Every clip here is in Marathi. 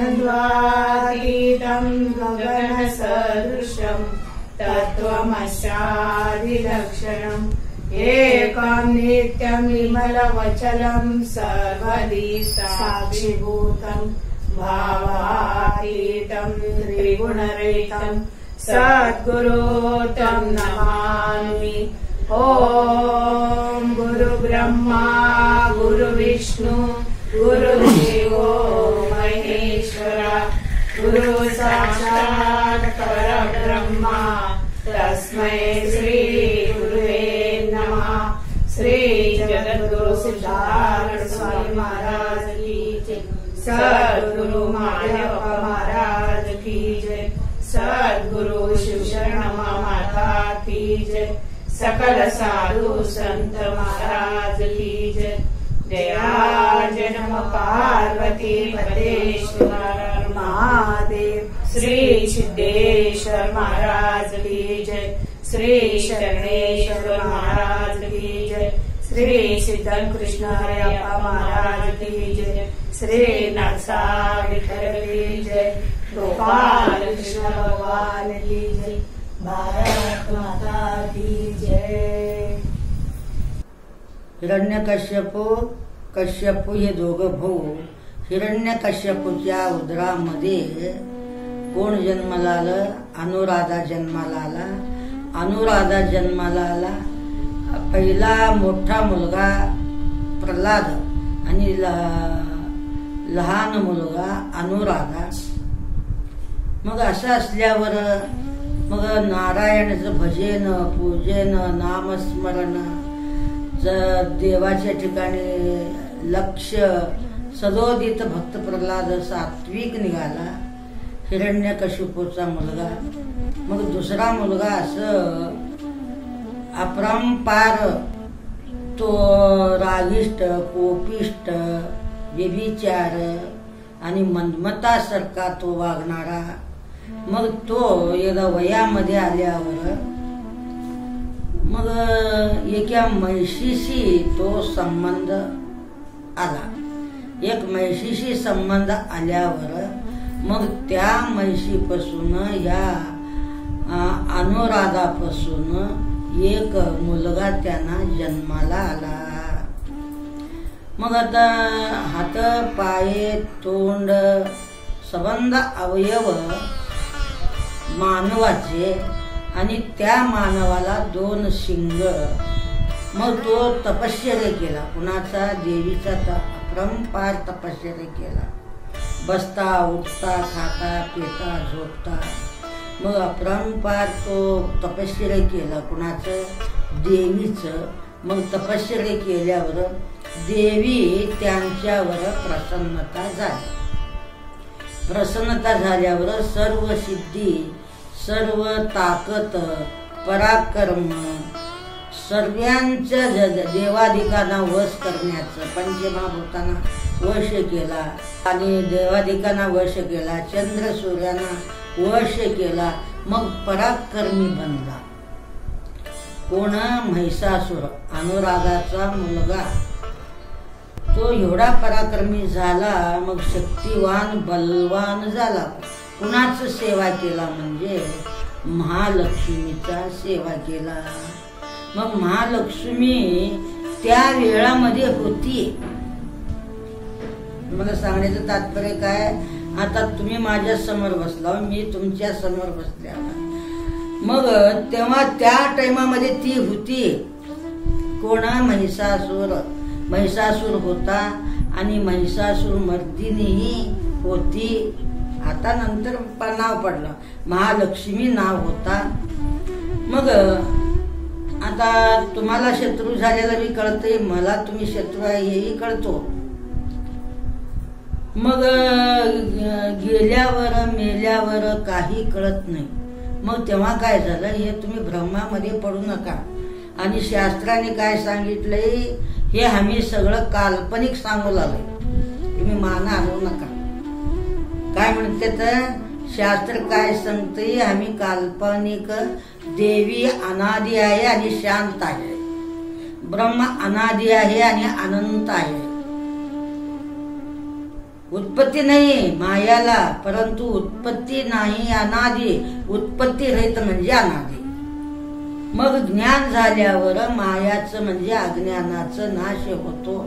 द्वन्द्वातीतं गगनसदृशं तत्त्वमस्यादिलक्षणम् एकं नित्यं विमलवचलं सर्वदी साक्षिभूतं भावातीतं त्रिगुणरहितं सद्गुरुं नमामि। ॐ गुरुब्रह्मा गुरुविष्णु गुरुदेवो महेश्वरा गुरु साक्षात् परब्रह्मा तस्मै श्री गुरुवे नमः। श्री जगद्गुरु सिद्धार्थ स्वामी महाराज की जय। सद्गुरु माधव महाराज की जय। सद्गुरु शिवशरण माता की जय। सकल साधु संत महाराज की जय। जया जन्म पार्वती पतेश्वर महादेव। श्री सिद्धेश्वर महाराज की जय। श्री शरणेश्वर महाराज की जय। श्री सिद्धन कृष्ण हरियप्पा महाराज की जय। श्री नरसा विठल की जय। गोपाल कृष्ण भगवान की जय। भारत माता की जय। कश्यपू हे दोघं भाऊ हिरण्यकश्यपूच्या उदरामध्ये कोण जन्माला आलं? अनुराधा जन्माला आला। अनुराधा जन्माला आला। पहिला मोठा मुलगा प्रल्हाद आणि लहान मुलगा अनुराधा। मग असं असल्यावर मग नारायणाचं भजन पूजन नामस्मरण देवाच्या ठिकाणी लक्ष सदोदित भक्त प्रल्हाद सात्विक निघाला हिरण्यकशिपूचा मुलगा। मग दुसरा मुलगा असं अपरंपार तो रागिष्ट कोपिष्ट व्यभिचार आणि मंदमतासारखा तो वागणारा। मग तो एकदा वयामध्ये आल्यावर मग एका म्हैशीशी तो संबंध आला। एक म्हैशीशी संबंध आल्यावर मग त्या म्हैशीपासून या अनुराधापासून एक मुलगा त्यांना जन्माला आला। मग आता हात पाय तोंड संबंध अवयव मानवाचे आणि त्या मानवाला 2 शिंग। मग तो तपश्चर्या केला कुणाचा? देवीचा अपरंपार तपश्चर्या केला। बसता उठता खाता पिता झोपता मग अपरंपार तो तपश्चर्या केला कुणाचं? देवीचं। मग तपश्चर्या केल्यावर देवी त्यांच्यावर प्रसन्नता झाली। प्रसन्नता झाल्यावर सर्व सिद्धी सर्व ताकद पराक्रम सर्वांच्या देवाधिकांना वश करण्याचं पंचमहाभूतांना वश केला आणि देवाधिकांना वश केला। चंद्र सूर्यांना वश केला। मग पराक्रमी बनला कोण? महिषासुर अनुराधाचा मुलगा। तो एवढा पराक्रमी झाला मग शक्तिवान बलवान झाला। कुणाच सेवा केला? म्हणजे महालक्ष्मीचा सेवा केला। मग महालक्ष्मी त्या वेळामध्ये होती। मला सांगण्याचं तात्पर्य काय? आता तुम्ही माझ्या समोर बसला मी तुमच्या समोर बसल्या मग तेव्हा त्या टाइमामध्ये ती होती कोण? महिषासूर होता आणि महिषासूर मर्दिनी होती। आता नंतर नाव पडलं महालक्ष्मी नाव होता। मग आता तुम्हाला शत्रू झालेला बी कळतंय मला तुम्ही शत्रू आहे हेही कळतो। मग गेल्यावर मेल्यावर काही कळत नाही। मग तेव्हा काय झालं? हे तुम्ही भ्रमामध्ये पडू नका आणि शास्त्राने काय सांगितलंय हे आम्ही सगळं काल्पनिक सांगू लागलोय। तुम्ही मान आणू नका। काय म्हणते तर शास्त्र काय सांगते? आम्ही काल्पनिक देवी अनादि आहे आणि शांत आहे। ब्रह्म अनादि आहे आणि अनंत आहे। उत्पत्ती नाही मायाला, परंतु उत्पत्ती नाही अनादि, उत्पत्ती रहित म्हणजे अनादि. मग ज्ञान झाल्यावर मायाचं म्हणजे अज्ञानाचं नाश होतो,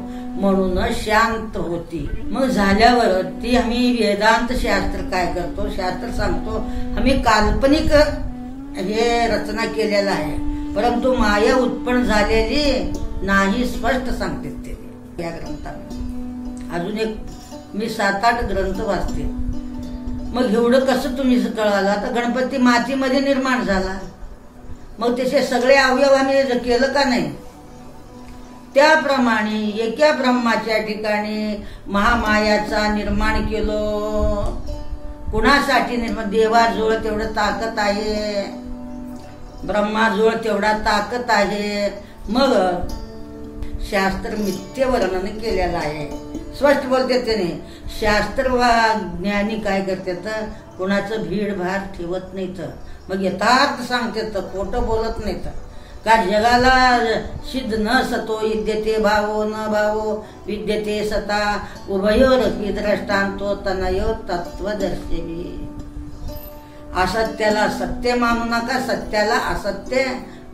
म्हणून शांत होती. मग झाल्यावर ती आम्ही वेदांत शास्त्र काय करतो, शास्त्र सांगतो आम्ही काल्पनिक हे रचना केलेला आहे, परंतु माया उत्पन्न झालेली नाही स्पष्ट सांगते ते या ग्रंथामध्ये. अजून एक मी 7-8 ग्रंथ वाचते. मग एवढं कसं तुम्ही कळालं? आता गणपती मातीमध्ये निर्माण झाला, मग त्याचे सगळे अवयव आम्ही केलं का नाही? त्याप्रमाणे एका ब्रह्माच्या ठिकाणी महामायाचा निर्माण केलो. कुणासाठी निर्माण? देवाजवळ तेवढं ताकद आहे, ब्रह्माजवळ तेवढा ताकद आहे. मग शास्त्र मिथ्य वर्णन केलेलं आहे, स्पष्ट बोलते त्याने. शास्त्र ज्ञानी काय करतात? कुणाचं भीड भार ठेवत नाहीत, मग यथार्थ सांगतात, खोटं बोलत नाहीत. का जगाला सिद्ध न सतो विद्यते भावो न भावो विद्यते सता उभयोरपि द्रष्टांतो तनयो तत्वदर्शिवी. असत्याला सत्य मानू नका, सत्याला असत्य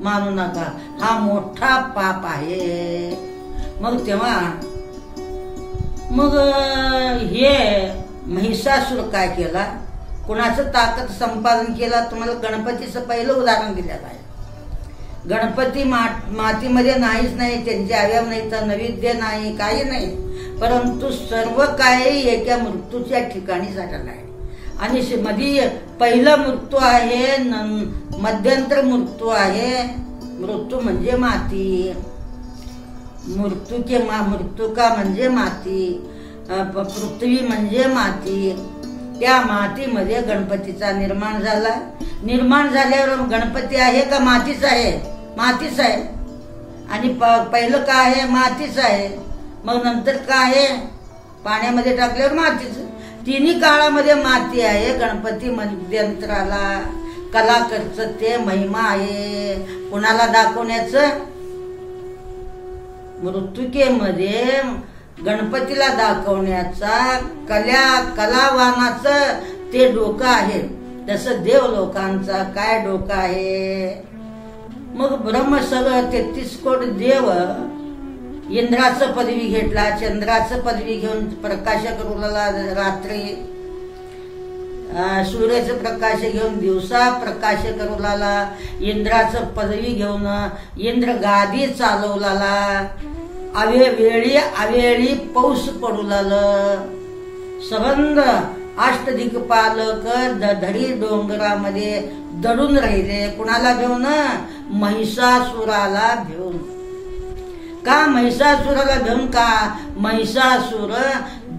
मानू नका, हा मोठा पाप आहे. मग तेव्हा मग हे महिषासुर काय केला? कुणाचं ताकद संपादन केला? तुम्हाला गणपतीचं पहिलं उदाहरण दिलेलं आहे. गणपती मातीमध्ये नाहीच नाही, त्यांचे अवयव नाही, तर नैवेद्य नाही, काही नाही, परंतु सर्व काही एका मृत्यूच्या ठिकाणी झालेलं आहे. आणि मध्ये पहिला मृत्यू आहे, मध्यंतर मृत्यू आहे. मृत्यू म्हणजे माती, मृत्यू का म्हणजे माती, पृथ्वी म्हणजे माती. त्या मातीमध्ये गणपतीचा निर्माण झाला. निर्माण झाल्यावर गणपती आहे का मातीच आहे? मातीच आहे. आणि पहिलं काय आहे? मातीच आहे. मग नंतर काय आहे? पाण्यामध्ये टाकल्यावर मातीच. तिन्ही काळामध्ये माती आहे. गणपती मध्यंतराला कलाकारचं ते महिमा आहे. कुणाला दाखवण्याचं? मृत्युकेमध्ये गणपतीला दाखवण्याचा कलावानाचं ते डोकं आहे. तसं देव लोकांचा काय डोकं आहे? मग ब्रह्म सगळं 33 कोटी देव इंद्राचं पदवी घेतला, चंद्राचं पदवी घेऊन प्रकाश करू लागला रात्री, सूर्याचं प्रकाश घेऊन दिवसा प्रकाश करू लागला, इंद्राचं पदवी घेऊन इंद्र गादी चालवू लागला, अवेळी पाऊस पडू लागलं, संबंध अष्टदिक्पालक धडी डोंगरामध्ये दडून राहिले. कुणाला घेऊन? महिषासुराला घेऊन. का महिषासुराला घेऊन? का महिषासुर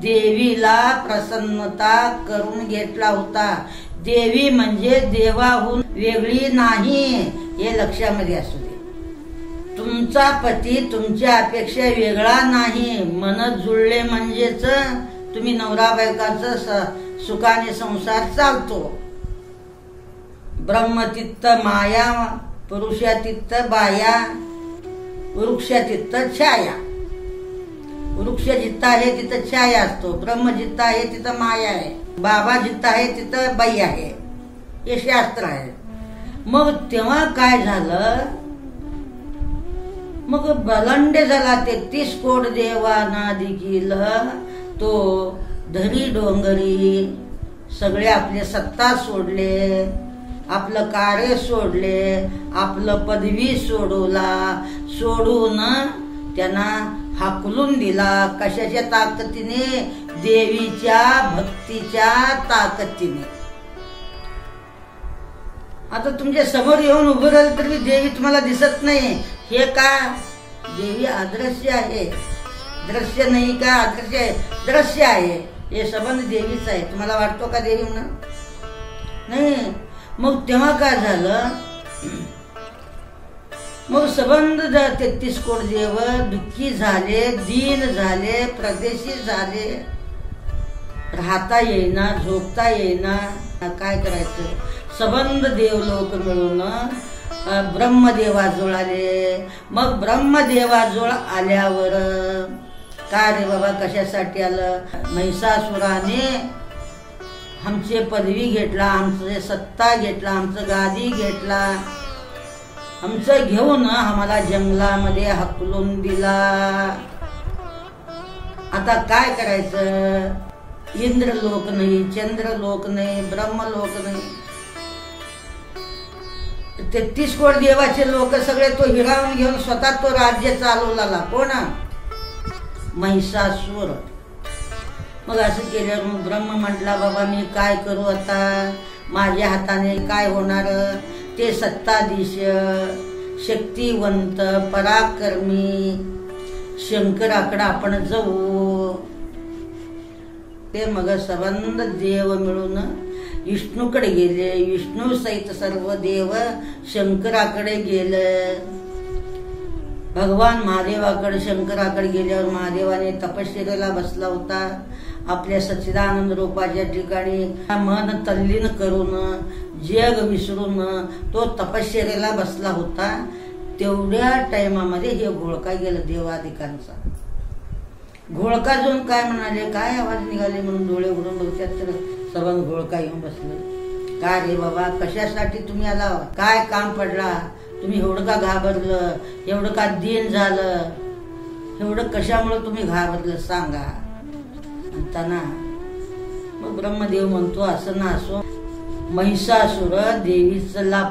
देवीला प्रसन्नता करून घेतला होता. देवी म्हणजे देवाहून वेगळी नाही, हे लक्षामध्ये असू दे. तुमचा पती तुमच्या अपेक्षा वेगळा नाही. मन जुळले म्हणजेच तुम्ही नवरा बायकाचा सुखाने संसार चालतो. ब्रह्मतित्त माया, पुरुषातित्त बाया, वृक्षातित्त छाया. वृक्ष जिथं आहे तिथं छाया असतो, ब्रह्म जिथं आहे तिथं माया आहे, बाबा जिथं आहे तिथं बाई आहे, हे शास्त्र आहे. मग तेव्हा काय झालं? मग बलंडे झाला. 33 कोट देवाना देखील तो धरी डोंगरी सगळे आपले सत्ता सोडले, आपलं कार्य सोडले, आपलं पदवी सोडून त्यांना हाकलून दिला. कशाच्या ताकदीने? देवीच्या भक्तीच्या ताकदीने. आता तुमच्या समोर येऊन उभं राहिलं तरी देवी तुम्हाला दिसत नाही. हे का? देवी अदृश्य आहे. दृश्य नाही का? अदृश्य आहे. दृश्य आहे. हे संबंध देवीच आहे. तुम्हाला वाटतो का देवी म्हणून? नाही. मग तेव्हा काय झालं? मग संबंध 33 कोट देव दुःखी झाले, दीन झाले, प्रदेशी झाले, राहता येईना, झोपता येईना. काय करायचं? संबंध देवलोक मिळून ब्रह्मदेवाजवळ आले. मग ब्रह्मदेवाजवळ आल्यावर काय रे बाबा कशासाठी आलं? महिषासुराने आमची पदवी घेतला, आमचं सत्ता घेतला, आमचं गादी घेतला, आमचं घेऊन आम्हाला जंगलामध्ये हकलून दिला. आता काय करायचं? इंद्रलोक नाही, चंद्रलोक नाही, ब्रह्मलोक नाही, 33 कोटी देवाचे लोक सगळे तो हिरावून घेऊन स्वतः तो राज्य चालवला. कोण? महिषासूर. मग असं केल्यावर मग ब्रह्म म्हटला बाबा मी काय करू आता? माझ्या हाताने काय होणार? ते सत्ताधीश, शक्तिवंत, पराक्रमी शंकराकडे आपण जाऊ. ते मग संबंध देव मिळून विष्णूकडे गेले. विष्णू सहित सर्व देव शंकराकडे गेले. भगवान महादेवाकडे शंकराकडे गेल्यावर महादेवाने तपश्चर्याला बसला होता. आपल्या सच्चिदानंद रूपाच्या ठिकाणी मन तल्लीन करून जग विसरून तो तपश्चर्याला बसला होता. तेवढ्या टाइमामध्ये हे घोळका गेलं देवाधिकांचा. घोळका जाऊन काय म्हणाले, काय आवाज निघाले म्हणून डोळे उघडून बघतात तर सर्वांना घोळका येऊन बसले. काय रे बाबा कशासाठी तुम्ही आला? काय काम पडला? तुम्ही एवढं का घाबरलं? एवढं का दीन झालं? एवढं कशामुळे तुम्ही घाबरलं सांगा म्हणताना मग ब्रह्मदेव म्हणतो असं ना असो, महिषासुर देवीला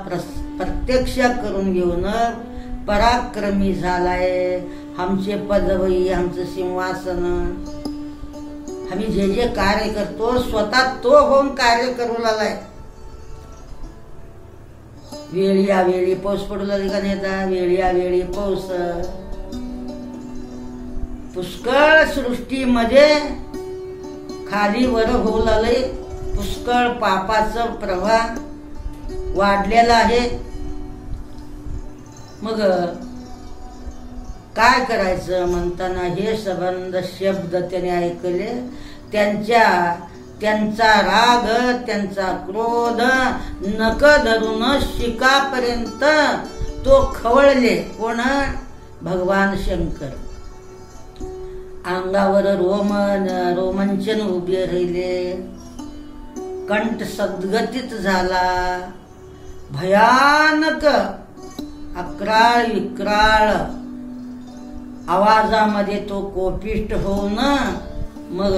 प्रत्यक्ष करून घेऊन पराक्रमी झालाय. आमचे पदवी, आमचं सिंहासन, आम्ही जे जे कार्य करतो स्वतः तो होऊन कार्य करू लागलाय. वेळी या वेळी पाऊस पडू लागली का नेता? वेळी या वेळी पाऊस. पुष्कळ सृष्टीमध्ये खाली वर होऊ लागले. पुष्कळ पापाचा प्रवाह वाढलेला आहे. मग काय करायचं म्हणताना हे संबंध शब्द त्याने ऐकले. त्यांचा राग, त्यांचा क्रोध नक धरून शिकापर्यंत तो खवळले. कोण? भगवान शंकर. अंगावर रोमांचन उभे राहिले. कंठ सद्गतीत झाला. भयानक अक्राळ विक्राळ आवाजामध्ये तो कोपिष्ट होऊन मग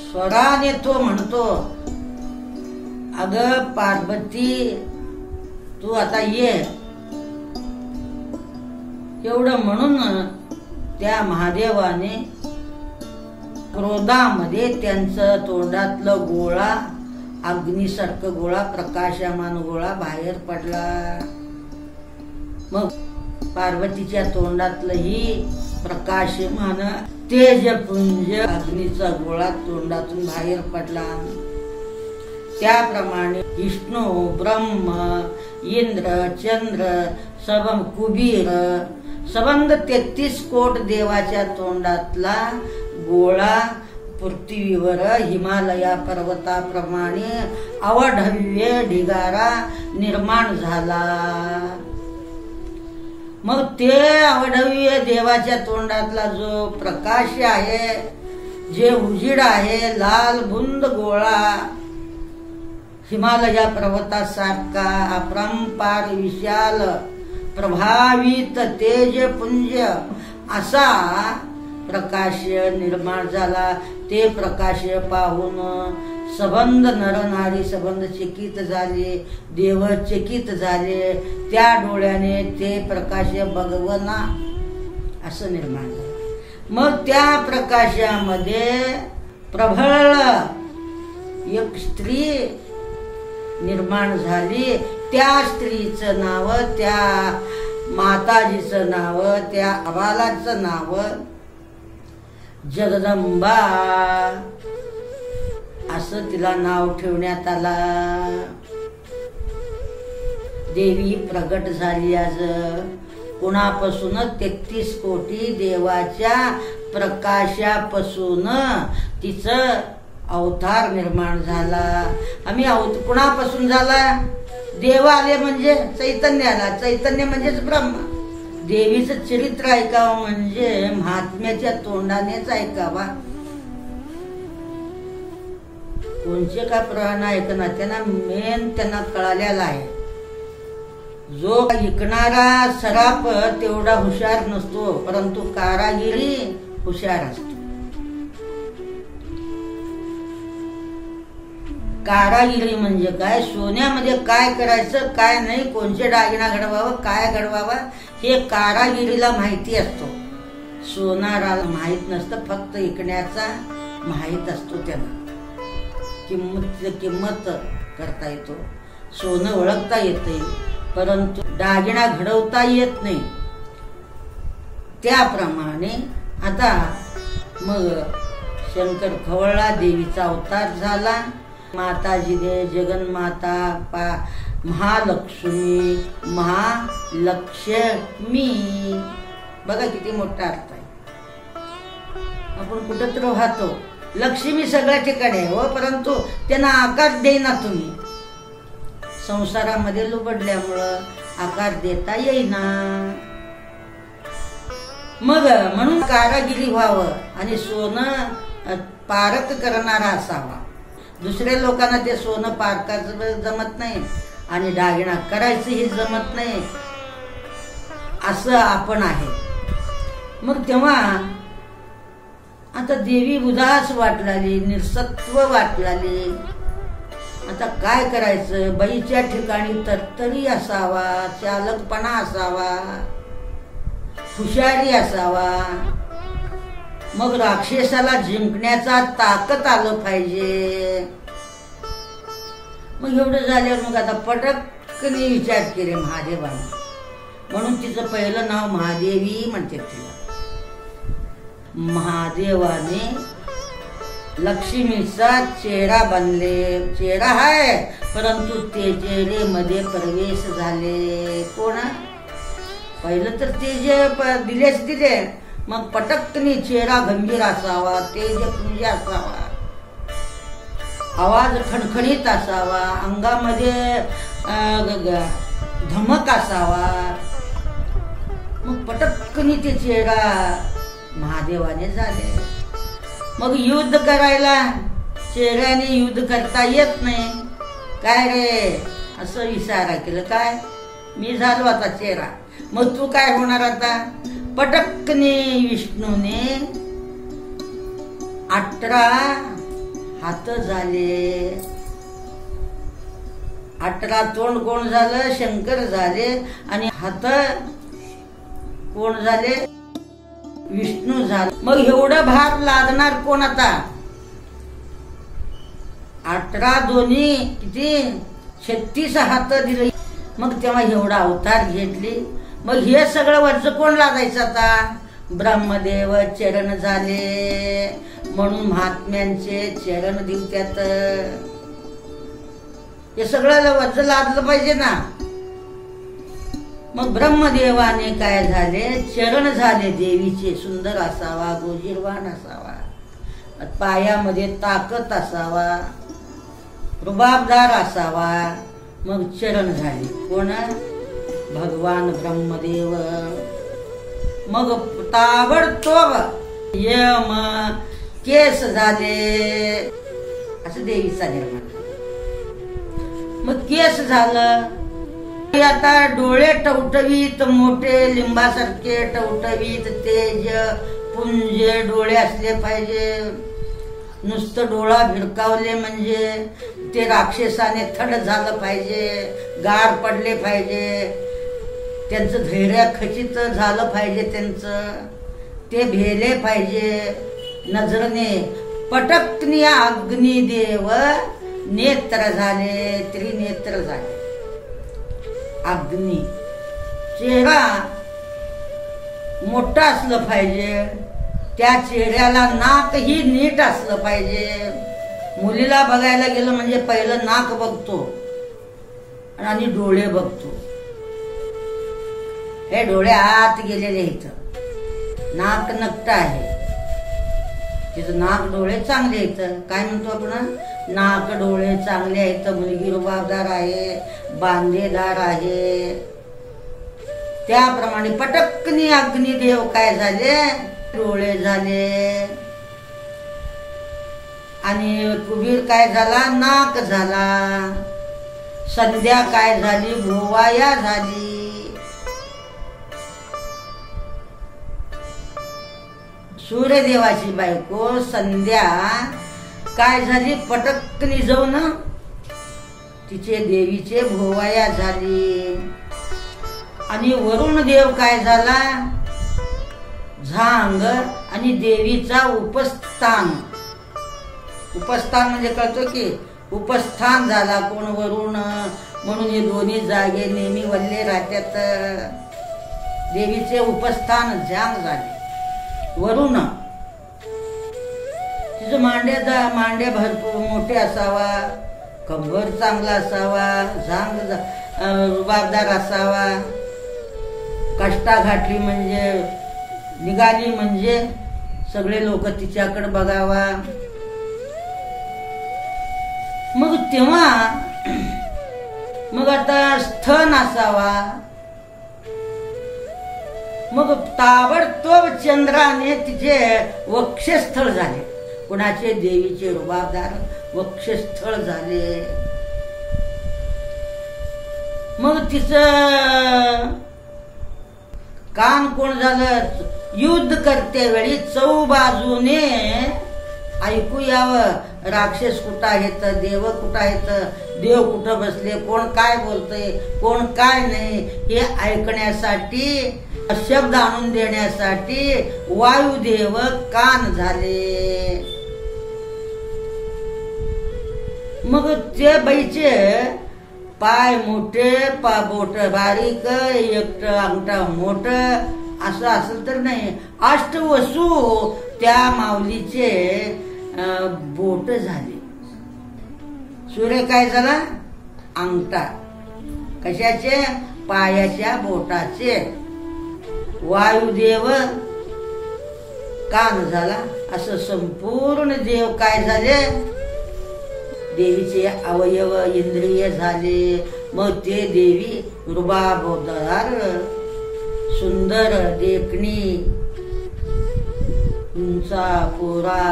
स्वराने तो म्हणतो, अगं पार्वती तू आता ये. एवढं म्हणून त्या महादेवाने क्रोधामध्ये त्यांचं तोंडातलं गोळा, अग्निसारखं गोळा, प्रकाशमान गोळा बाहेर पडला. मग पार्वतीच्या तोंडातलंही प्रकाशमान तेजपुंज अग्नीचा गोळा तोंडातून बाहेर पडला. त्याप्रमाणे विष्णू, ब्रह्म, इंद्र, चंद्र, सबम कुबीर संबंध 33 कोट देवाच्या तोंडातला गोळा पृथ्वीवर हिमालया पर्वताप्रमाणे अवढव्य ढिगारा निर्माण झाला. मग ते अवढव्य देवाच्या तोंडातला जो प्रकाश आहे, जे उजीड आहे, लाल बुंद गोळा हिमालया पर्वतासारखा अपरंपार विशाल प्रभावित तेजपुंज असा प्रकाश निर्माण झाला. ते प्रकाश पाहून संबंध नरनारी संबंध चकित झाले, देव चकित झाले. त्या डोळ्याने ते प्रकाश भगवना असं निर्माण झालं. मग त्या प्रकाशामध्ये प्रबळ एक स्त्री निर्माण झाली. त्या स्त्रीचं नाव, त्या माताजीचं नाव, त्या अबालाचं नाव जगदंबा असं तिला नाव ठेवण्यात आला. देवी प्रगट झाली आज. कुणापासून? 33 कोटी देवाच्या प्रकाशापासून तिचं अवतार निर्माण झाला. आम्ही कुणापासून झाला? देव आले म्हणजे चैतन्य आला. चैतन्य म्हणजेच ब्रह्म. देवीचं चरित्र ऐकावं म्हणजे महात्म्याच्या तोंडानेच ऐकावा. कोणचे का प्रमाण ऐकणार, त्यांना मेन त्यांना कळालेला आहे. जो ऐकणारा सराफ तेवढा हुशार नसतो, परंतु कारागिरी हुशार असतो. कारागिरी म्हणजे काय, सोन्यामध्ये काय करायचं काय नाही, कोणचे दागिना घडवावं काय घडवावं हे कारागिरीला माहिती असतो. सोनाराला माहित नसतं, फक्त ऐकण्याचा माहित असतो. त्यांना किंमत करता येतो, सोनं ओळखता येते, परंतु दागिना घडवता येत नाही. त्याप्रमाणे आता मग शंकर खवळला, देवीचा अवतार झाला. माताजीने जगन्माता महालक्ष्मी महालक्ष्मी, बघा किती मोठा अर्थ आहे. आपण कुठं तर राहतो, लक्ष्मी सगळ्या ठिकाणी आहे हो, परंतु त्यांना आकार देईना तुम्ही. संसारामध्ये लुबडल्यामुळं आकार देता येईना. मग म्हणून कारागिरी व्हावं आणि सोनं पारक करणारा असावा. दुसऱ्या लोकांना ते सोनं पारकाचं जमत नाही आणि दागिना करायचंही जमत नाही, असं आपण आहे. मग तेव्हा आता देवी उदास वाटलाली, निरसत्व वाटलाली. आता काय करायचं, बाईच्या ठिकाणी तरतरी असावा, चालकपणा असावा, हुशारी असावा. मग राक्षसाला जिंकण्याचा ताकद आलं पाहिजे. मग एवढं झाल्यावर मग आता पटकन विचार केले महादेवाने, म्हणून तिचं पहिलं नाव महादेवी म्हणते तिला. महादेवाने लक्ष्मीचा चेहरा बनले, चेहरा आहे परंतु ते चेहरेमध्ये प्रवेश झाले. कोण पहिलं तर ते जे दिलेच दिले, मग पटकनी चेहरा गंभीर असावा, तेजपुंज असावा, आवाज खणखणीत असावा, अंगामध्ये धमक असावा. मग पटकनी ते चेहरा महादेवाने झाले. मग युद्ध करायला चेहऱ्याने युद्ध करता येत नाही. काय रे असं विचारा केलं, काय मी झालो आता चेहरा, मग तू काय होणार आता. पटकने विष्णूने 18 हात झाले, 18 तोंड कोण झालं, शंकर झाले, आणि हात कोण झाले, विष्णू झाले. मग एवढं भार लादणार कोण आता. 18 दोन्ही किती 36 हात दिले. मग तेव्हा एवढा अवतार घेतली. मग हे सगळं वरच कोण लादायचं आता. ब्रह्मदेव चरण झाले, म्हणून महात्म्यांचे चरण दिवत्यात. हे सगळं वरच लादलं पाहिजे ना. मग ब्रह्मदेवाने काय झाले, चरण झाले देवीचे. सुंदर असावा, गोजीरवान असावा, पायामध्ये ताकद असावा, रुबाबदार असावा. मग चरण झाले कोण, भगवान ब्रह्मदेव. मग ताबडतोब यम केस झाले, असं देवीचा निर्माण. मग केस झालं, आता डोळे टवटवीत, मोठे लिंबासारखे टवटवीत, तेज पुंज डोळे असले पाहिजे. नुसतं डोळा भिडकावले म्हणजे ते राक्षसाने थड झालं पाहिजे, गार पडले पाहिजे, त्यांचं धैर्य खचित झालं पाहिजे, त्यांचं ते भेले पाहिजे. नजरने पटकनी अग्निदेव नेत्र झाले, त्रिनेत्र झाले. अग्नी चेहरा मोठा असलं पाहिजे, त्या चेहऱ्याला नाकही नीट असलं पाहिजे. मुलीला बघायला गेलं म्हणजे पहिलं नाक बघतो आणि डोळे बघतो. हे डोळे आत गेलेले इथं, नाक नकट आहे, तिथं नाक डोळे चांगले आहेत. काय म्हणतो आपण, नाक डोळे चांगले आहेत, मुलगी रुबाबदार आहे, बांधेदार आहे, त्याप्रमाणे पटकनी अग्निदेव काय झाले, डोळे झाले. आणि कुबीर काय झाला, नाक झाला. संध्या काय झाली, भोवाया झाली. सूर्यदेवाची बायको संध्या काय झाली, पटकनी जाऊन तिचे देवीचे भोवाया झाली. आणि वरुण देव काय झाला, झांग आणि देवीचा उपस्थान. उपस्थान म्हणजे कळतो की उपस्थान झाला कोण, वरुण. म्हणून हे दोन्ही जागे नेहमी वल्ले राहतात. देवीचे उपस्थान झांग झाले. वरुण तिचं मांड्या भरपूर मोठे असावा, कंबर चांगला असावा, झांग रुबाबदार असावा. कष्टा घातली म्हणजे निघाली म्हणजे सगळे लोक तिच्याकडे बघावा. मग तेव्हा मग आता स्थन असावा. मग ताबडतोब चंद्राने तिचे वक्षस्थळ झाले. कुणाचे, देवीचे रुबाबदार वक्षस्थळ झाले. मग तिचं कान कोण झालं, युद्ध करते वेळी चौबाजूने ऐकू यावं, राक्षस कुठं आहेत, देव कुठं आहेत, देव कुठं बसले, कोण काय बोलतय, कोण काय नाही, हे ऐकण्यासाठी, शब्द आणून देण्यासाठी वायुदेव कान झाले. मग ते बाईचे पाय मोठे, बोट बारीक, एक अंगठा मोठ असं असेल तर नाही, अष्टवसू त्या माऊलीचे बोट झाले. सूर्य काय झाला, अंगठा. कशाचे, पायाच्या बोटाचे. वायुदेव कान झाला. असं संपूर्ण देव काय झाले, देवीचे अवयव इंद्रिय झाले. मग ते देवी रुबाबदार, सुंदर देखणी, उंचा पोरा,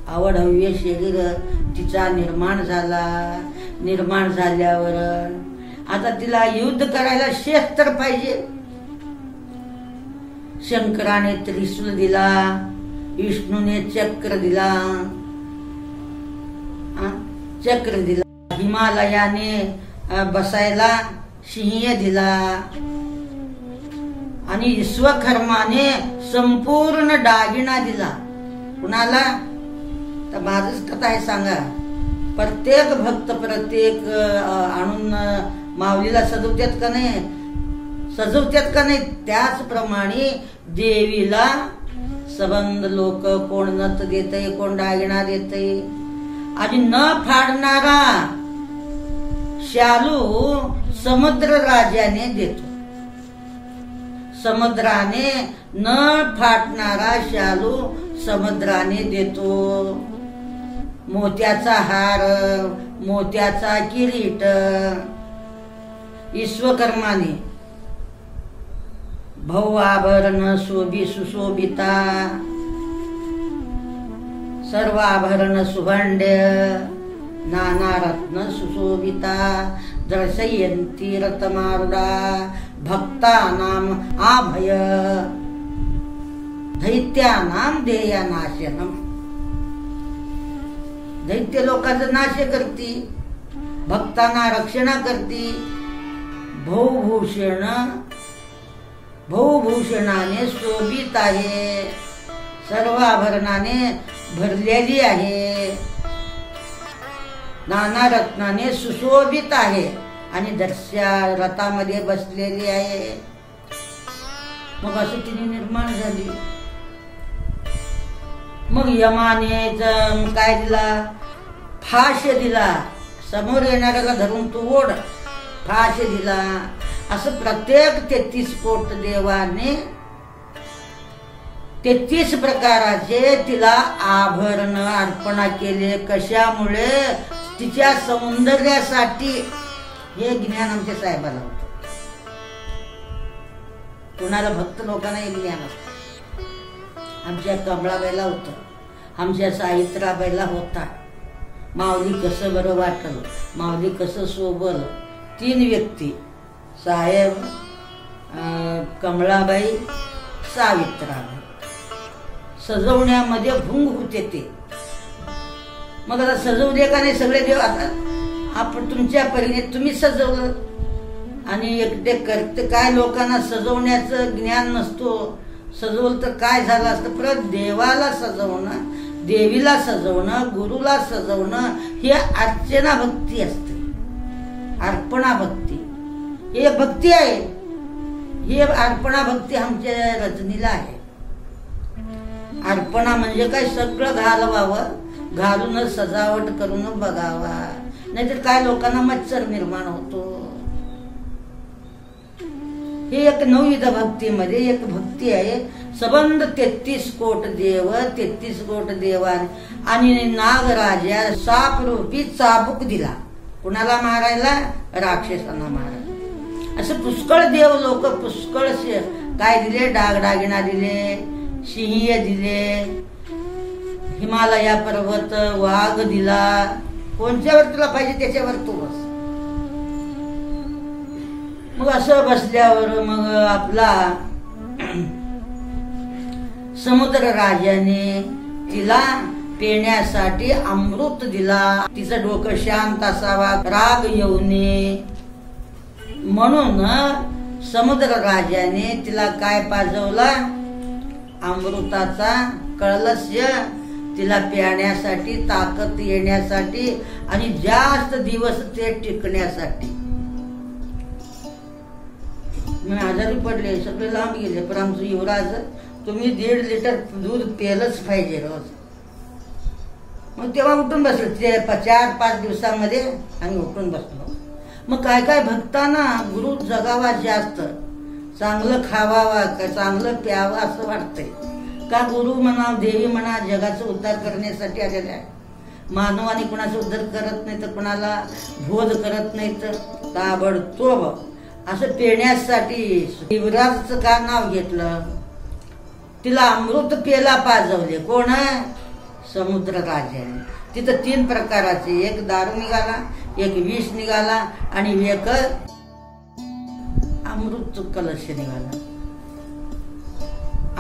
आवडहव्य शरीर तिचा निर्माण झाला. निर्माण झाल्यावर आता तिला युद्ध करायला शस्त्र पाहिजे. शंकराने त्रिशूल दिला, विष्णूने चक्र दिला. चक्र दिला. हिमालयाने बसायला सिंह दिला. आणि विश्वकर्माने संपूर्ण दागिना दिला. कुणाला, तर माझच कथा आहे सांगा. प्रत्येक भक्त प्रत्येक आणून माऊलीला सजवतात का नाही, सजवतात का नाही, त्याचप्रमाणे देवीला संबंध लोक कोण नथ देतय, कोण दागिना देतय. आणि न फाडणारा शालू समुद्र राजाने देतो. समुद्राने न फाटणारा शालू समुद्राने देतो. मोत्याचा हार, मोत्याचा किरीट विश्वकर्माने. भव आभरण शोभी सुशोभिता, सर्व आभरण सुभांड्य, नाना रत्न सुशोभिता, दर्शयंती रतमारुडा, भक्तानाम आभय, दैत्यानाम देयनाशनम. दैत्य लोकांचं नाश करती, भक्तांना रक्षणा करती. भवभूषण, भवभूषणाने शोभित आहे, सर्व आभरणाने भरलेली आहे, नाना रत्नाने सुशोभित आहे आणि दर्शा रथामध्ये बसलेली आहे. मग असं तिने निर्माण झाली. मग यमाने काय दिला, फाश दिला. समोर येणाऱ्याला धरून तू ओढ, फाश दिला. असं प्रत्येक 33 कोट देवाने 33 प्रकाराचे तिला आभरण अर्पणा केले. कशामुळे, तिच्या सौंदर्यासाठी. हे ज्ञान आमच्या साहेबाला होतं. कुणाला भक्त लोकांना हे ज्ञान असतं. आमच्या कमळाबाईला होतं, आमच्या सावित्राबाईला होता. माऊली कसं बरं वाटलं, माऊली कसं सोबलं. 3 व्यक्ती, साहेब, कमळाबाई, सावित्राबाई, सजवण्यामध्ये भुंग होते ते. मग आता सजवले का नाही सगळे देव? आता आपण तुमच्या परीने तुम्ही सजवलं आणि एकटे करते काय. लोकांना सजवण्याचं ज्ञान नसतो. सजवलं तर काय झालं असतं. परत देवाला सजवणं, देवीला सजवणं, गुरुला सजवणं हे अर्चना भक्ती असते. अर्पणा भक्ती हे भक्ती आहे. हे अर्पणा भक्ती आमच्या रजनीला आहे. अर्पणा म्हणजे काय, सगळं घालवावं, घालूनच सजावट करून बघावा. नाहीतर काय लोकांना मच्छर निर्माण होतो. हे एक 9विध भक्तीमध्ये एक भक्ती आहे. सबंध 33 कोट देव, 33 कोट देवान आणि नागराजा साप रूपी चाबूक दिला. कुणाला मारायला? राक्षसांना मारायला. असं पुष्कळ देव लोक पुष्कळ काय दिले, डागडागिना दिले, सिंह दिले, हिमालया पर्वत, वाघ दिला. कोणत्यावर तुला पाहिजे त्याच्यावर तू बस. मग असं बसल्यावर मग आपला समुद्र राजाने तिला पिण्यासाठी अमृत दिला. तिचं डोकं शांत असावा, राग येऊ नये म्हणून समुद्र राजाने तिला काय पाजवला? अमृताचा कळलस्य. तिला पिण्यासाठी, ताकद येण्यासाठी आणि जास्त दिवस ते टिकण्यासाठी. मी आजारी पडले, सगळे लांब गेले, पण आमचं युवराज तुम्ही 1.5 लिटर दूध प्यायलंच पाहिजे रोज. मग तेव्हा उठून बसलो. 4-5 दिवसामध्ये आम्ही उठून बसलो. मग काय काय भक्तांना गुरु जगावा, जास्त चांगलं खावावा, चांगलं प्यावं असं वाटतंय. का गुरु म्हणा, देवी म्हणा, जगाचा उद्धार करण्यासाठी आलेले आहे. मानवाने कुणाचा उद्धार करत नाही तर कुणाला बोध करत नाही तर ताबडतोब असं पेण्यासाठी युवराजचं का नाव घेतलं? तिला अमृत पेला पाजवले. कोण? समुद्र राजाने. तिथं 3 प्रकाराचे, एक दारू निघाला, एक विष निघाला आणि एक अमृत कलश निघाला.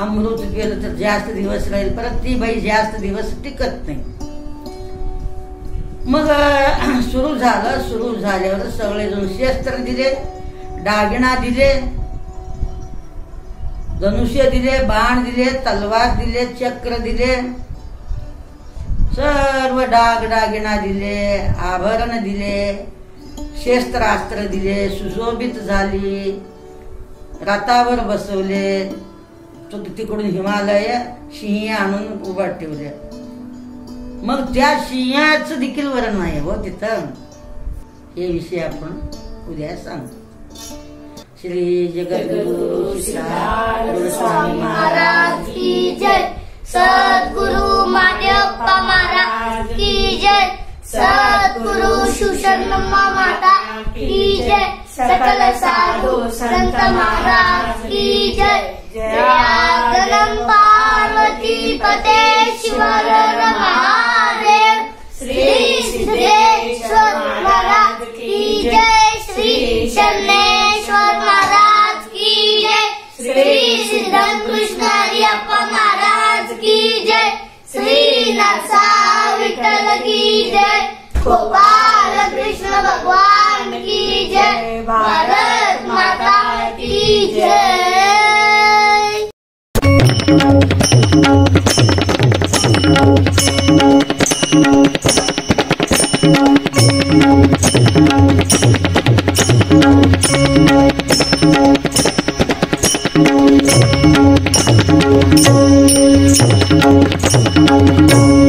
अमृत पेलं तर जास्त दिवस राहील, परत ती बाई जास्त दिवस टिकत नाही. मग सुरू झालं. सुरू झाल्यावर सगळेजण शस्त्र दिले, दागिना दिले, धनुष्य दिले, बाण दिले, तलवार दिले, चक्र दिले, सर्व दागिना दिले, आभरण दिले, शस्त्रास्त्र दिले, सुशोभित झाली, रथावर बसवले. तिकडून हिमालय सिंह आणून उभा ठेवले. मग त्या सिंहाचं देखील वर्णन आहे हो तिथं. हे विषय आपण उद्या सांगू. श्री जगद्गुरु स्वामी महाराज की जय. सद्गुरु माधवप्पा महाराज की जय. सद्गुरु सुषण्णम्मा माता की जय. सकल साधु संत महाराज की जय. जयागणं पार्वती पते शिवर महादेव. श्री सिद्धेश्वर महाराज की जय. श्री शनेश्वर महाराज की जय. श्री सिद्धम कृष्ण हरियप्पा महाराज की जय. श्री नरसा विठ्ठल की जय. गोपाल कृष्ण भगवान की जय. भारत माता की जय. Thank you.